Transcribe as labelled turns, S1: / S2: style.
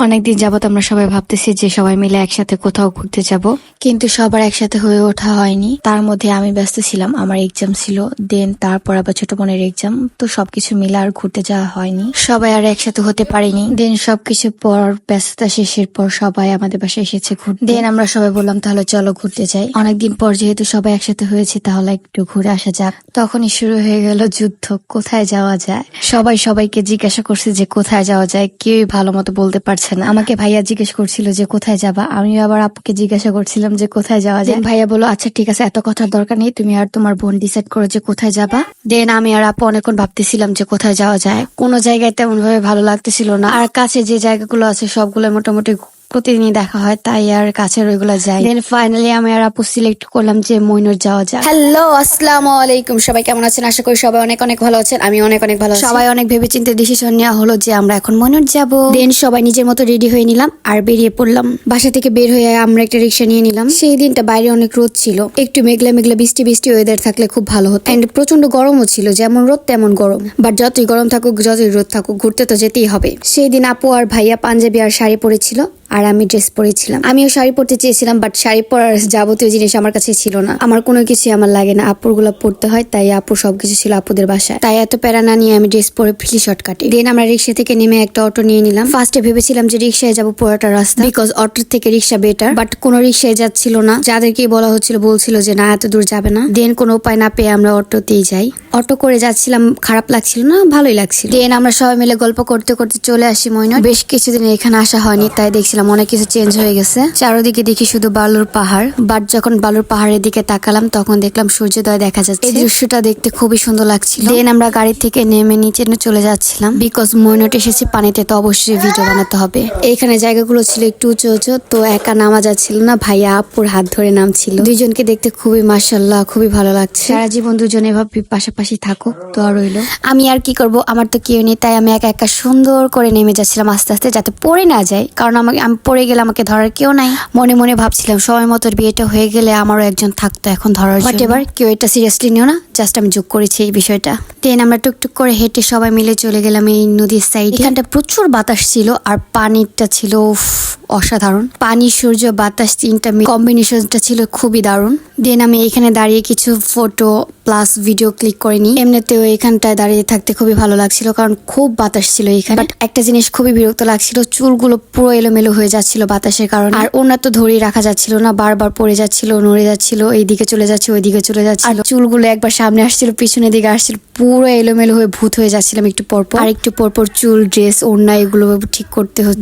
S1: অনেকদিন যাবত আমরা সবাই ভাবতেছি যে সবাই মিলে একসাথে কোথাও ঘুরতে যাব, কিন্তু সবার একসাথে হয়ে ওঠা হয়নি। তার মধ্যে আমি ব্যস্ত ছিলাম, আমার এক্সাম ছিল, দেন তারপর আবার ছোট বোনের এক্সাম, তো সবকিছু মিলে আর ঘুরতে যাওয়া হয়নি। সবাই আর একসাথে হতে পারিনি। দেন সবকিছু পর ব্যস্ততা শেষের পর সবাই আমাদের বাসায় এসেছে ঘুরতে। দেন আমরা সবাই বললাম তাহলে চলো ঘুরতে যাই। অনেকদিন পর যেহেতু সবাই একসাথে হয়েছে তাহলে একটু ঘুরে আসা যাক। তখনই শুরু হয়ে গেল যুদ্ধ, কোথায় যাওয়া যায়। সবাই সবাইকে জিজ্ঞাসা করছে যে কোথায় যাওয়া যায়, কেউই ভালো মতো বলতে পারছে না। আমাকে ভাইয়া জিজ্ঞেস করছিল যে কোথায় যাবা, আমি আবার আপুকে জিজ্ঞাসা করছিলাম যে কোথায় যাওয়া যায়। ভাইয়া বললো আচ্ছা ঠিক আছে, এত কথার দরকার নেই, তুমি আর তোমার বোন ডিসাইড করো যে কোথায় যাবা। দেন আমি আর আপু অনেকক্ষণ ভাবতেছিলাম যে কোথায় যাওয়া যায়। কোনো জায়গায় তেমন ভাবে ভালো লাগতেছিল না, আর কাছে যে জায়গাগুলো আছে সবগুলো মোটামুটি প্রতিদিনই দেখা হয়, তাই আর কাছের ওইগুলো যাই। দেন ফাইনালি আমি আর আপু সিলেক্ট করলাম যে মইনুর যাওয়া যায়।
S2: হ্যালো, আসসালামু আলাইকুম। সবাই কেমন আছেন? আশা করি সবাই অনেক অনেক ভালো আছেন। আমি অনেক অনেক ভালো আছি।
S1: সবাই অনেক ভেবেচিন্তে ডিসিশন নেওয়া হলো যে আমরা এখন মইনুর যাব।
S2: দেন সবাই নিজের মতো রেডি হয়ে নিলাম আর বেরিয়ে পড়লাম। বাসা থেকে বের হয়ে আমরা একটা রিক্সা নিয়ে নিলাম। সেই দিনটা বাইরে অনেক রোদ ছিল, একটু মেঘলা মেঘলা বৃষ্টি বৃষ্টি ওয়েদার থাকলে খুব ভালো হতো। এন্ড প্রচন্ড গরমও ছিল, যেমন রোদ তেমন গরম। বাট যতই গরম থাকুক যতই রোদ থাকুক ঘুরতে তো যেতেই হবে। সেই দিন আপু আর ভাইয়া পাঞ্জাবি আর শাড়ি পরেছিল আর আমি ড্রেস পরেছিলাম। আমিও শাড়ি পরতে চেয়েছিলাম, বাট শাড়ি পরার যাবতীয় জিনিস আমার কাছে ছিল না। আমার কোনো কিছু আমার লাগে না, আপুর গুলা পড়তে হয়, তাই আপুর সবকিছু ছিল আপুদের বাসায়। তাই এত প্যারা না নিয়ে আমি ড্রেস পরে ফ্রি শর্ট কাটি। দেন আমরা রিক্সা থেকে নেমে একটা অটো নিয়ে নিলাম। ফার্স্টে ভেবেছিলাম যে রিক্সায় যাবো পুরোটা রাস্তা, বিকজ অটোর থেকে রিক্সা বেটার, বাট কোনো রিক্সায় যাচ্ছিল না। যাদেরকে বলা হচ্ছিল বলছিল যে না এত দূর যাবে না। দেন কোনো উপায় না পেয়ে আমরা অটোতেই যাই। অটো করে যাচ্ছিলাম, খারাপ লাগছিল না, ভালোই লাগছিল। দেন আমরা সবাই মিলে গল্প করতে করতে চলে আসি মইনুর। বেশ কিছুদিন এখানে আসা হয়নি, তাই দেখছিলাম অনেক কিছু চেঞ্জ হয়ে গেছে। চারোদিকে দেখি শুধু বালুর পাহাড়, বাট যখন বালুর পাহাড়ের দিকে তাকালাম তখন দেখলাম সূর্যোদয় দেখা যাচ্ছে। এই দৃশ্যটা দেখতে খুবই সুন্দর লাগছিল। দেন আমরা গাড়ি থেকে নেমে নিচে চলে যাচ্ছিলাম, বিকজ মইনুট এসেছে পানিতে, তো অবশ্যই ভিডিও বানাতে হবে। এইখানে জায়গাগুলো ছিল একটু উঁচু উঁচু, তো একা নামা যাচ্ছিল না, ভাইয়া আপুর হাত ধরে নামছিল। দুইজনকে দেখতে খুবই মাশাআল্লাহ, খুবই ভালো লাগছে। সারা জীবন দুজন এভাবে পাশাপাশি থাকুক, তো রইলো। আমি আর কি করব, আমার তো কেউ নেই, তাই আমি একা একা সুন্দর করে নেমে যাচ্ছিলাম আস্তে আস্তে, যাতে পড়ে না যায়, কারণ আমি পড়ে গেলে আমাকে ধরার কেউ নাই। মনে মনে ভাবছিলাম সময় মতো বিয়েটা হয়ে গেলে আমারও একজন থাকতো এখন ধরার জন্য। বাট এবার কেউ এটা সিরিয়াসলি নিও না, জাস্ট আমি যোগ করেছি এই বিষয়টা। দেন আমরা টুকটুক করে হেঁটে সবাই মিলে চলে গেলাম এই নদীর সাইড। এখানটা প্রচুর বাতাস ছিল আর পানিটা ছিল অসাধারণ। পানি সূর্য বাতাস তিনটা কম্বিনেশনটা ছিল খুবই দারুণ। দেন আমি এখানে দাঁড়িয়ে কিছু ফটো প্লাস ভিডিও ক্লিক করে নিই। এমনিতেও এখানটায় দাঁড়িয়ে থাকতে খুবই ভালো লাগছিল, কারণ খুব বাতাস ছিল এখানে। বাট একটা জিনিস খুবই বিরক্ত লাগছিল, চুলগুলো পুরো এলোমেলো হয়ে যাচ্ছিল বাতাসের কারণে। আর ওনার তো ধরেই রাখা যাচ্ছিল না, বারবার পড়ে যাচ্ছিল, নড়ে যাচ্ছিল, এইদিকে চলে যাচ্ছে ওইদিকে চলে যাচ্ছে। আর চুলগুলো একবার সামনে আসছিল, পিছনের দিকে আসছিল, পুরো এলোমেলো হয়ে ভূত হয়ে যাচ্ছিলাম একটু পরপর। আর একটু পরপর চুল, ড্রেস, ওড়না এগুলো ঠিক করতে হচ্ছে।